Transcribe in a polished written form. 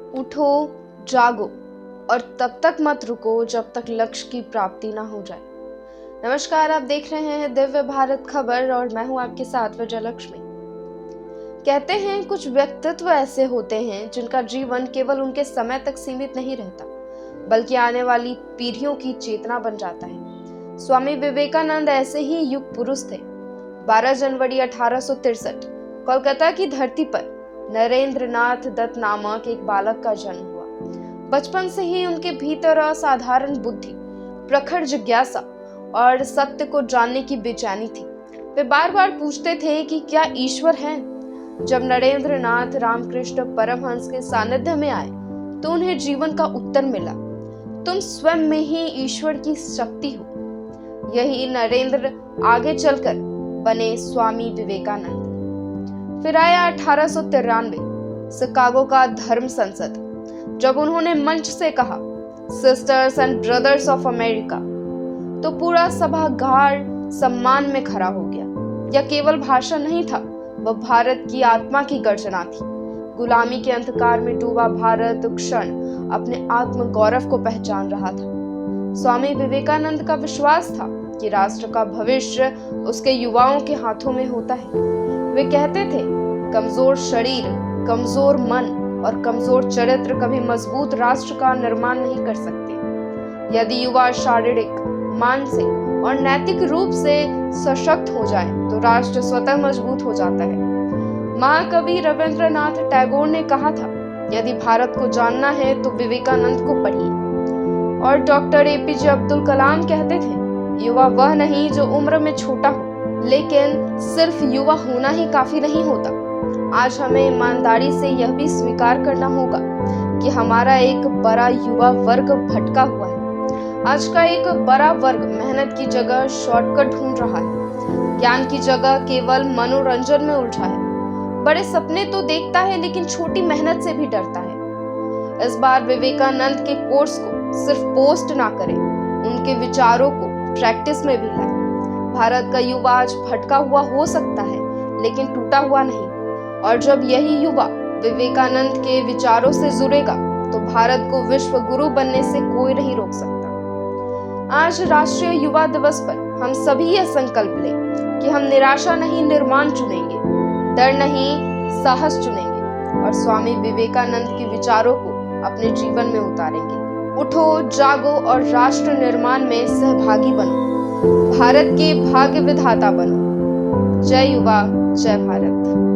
उठो, जागो और तब तक मत रुको जब तक लक्ष्य की प्राप्ति ना हो जाए। नमस्कार, आप देख रहे हैं दिव्य भारत खबर और मैं हूं आपके साथ विजयलक्ष्मी। कहते हैं कुछ व्यक्तित्व ऐसे होते हैं जिनका जीवन केवल उनके समय तक सीमित नहीं रहता, बल्कि आने वाली पीढ़ियों की चेतना बन जाता है। स्वामी विवेकानंद ऐसे ही युग पुरुष थे। 12 जनवरी 1863 कोलकाता की धरती पर नरेंद्र नाथ दत्त नामक एक बालक का जन्म हुआ। बचपन से ही उनके भीतर असाधारण बुद्धि, प्रखर जिज्ञासा और सत्य को जानने की बेचैनी थी। वे बार बार पूछते थे कि क्या ईश्वर है। जब नरेंद्र नाथ रामकृष्ण परमहंस के सानिध्य में आए तो उन्हें जीवन का उत्तर मिला, तुम स्वयं में ही ईश्वर की शक्ति हो। यही नरेंद्र आगे चलकर बने स्वामी विवेकानंद। फिर आया 1893 शिकागो का धर्म संसद। जब उन्होंने मंच से कहा sisters and brothers of America, तो पूरा सभागार सम्मान में खड़ा हो गया। यह केवल भाषण नहीं था, वह भारत की आत्मा की गर्जना थी। गुलामी के अंधकार में डूबा भारत क्षण अपने आत्म गौरव को पहचान रहा था। स्वामी विवेकानंद का विश्वास था कि राष्ट्र का भविष्य उसके युवाओं के हाथों में होता है। वे कहते थे, कमजोर शरीर, कमजोर मन और कमजोर चरित्र कभी मजबूत राष्ट्र का निर्माण नहीं कर सकते। यदि युवा शारीरिक, मानसिक और नैतिक रूप से सशक्त हो जाए तो राष्ट्र स्वतः मजबूत हो जाता है। महाकवि रविंद्रनाथ टैगोर ने कहा था, यदि भारत को जानना है तो विवेकानंद को पढ़िए। और डॉक्टर एपीजे अब्दुल कलाम कहते थे, युवा वह नहीं जो उम्र में छोटा हो, लेकिन सिर्फ युवा होना ही काफी नहीं होता। आज हमें ईमानदारी से यह भी स्वीकार करना होगा कि हमारा एक बड़ा युवा वर्ग भटका हुआ है। आज का एक बड़ा वर्ग मेहनत की जगह शॉर्टकट ढूंढ रहा है, ज्ञान की जगह केवल मनोरंजन में उलझा है। बड़े सपने तो देखता है लेकिन छोटी मेहनत से भी डरता है। इस बार विवेकानंद के कोर्स को सिर्फ पोस्ट ना करें, उनके विचारों को प्रैक्टिस में भी लाएं। भारत का युवा आज भटका हुआ हो सकता है लेकिन टूटा हुआ नहीं, और जब यही युवा विवेकानंद के विचारों से जुड़ेगा तो भारत को विश्व गुरु बनने से कोई नहीं रोक सकता। आज राष्ट्रीय युवा दिवस पर हम सभी यह संकल्प लें कि हम निराशा नहीं निर्माण चुनेंगे, डर नहीं साहस चुनेंगे और स्वामी विवेकानंद के विचारों को अपने जीवन में उतारेंगे। उठो, जागो और राष्ट्र निर्माण में सहभागी बनो, भारत के भाग्य विधाता बनो। जय युवा, जय भारत।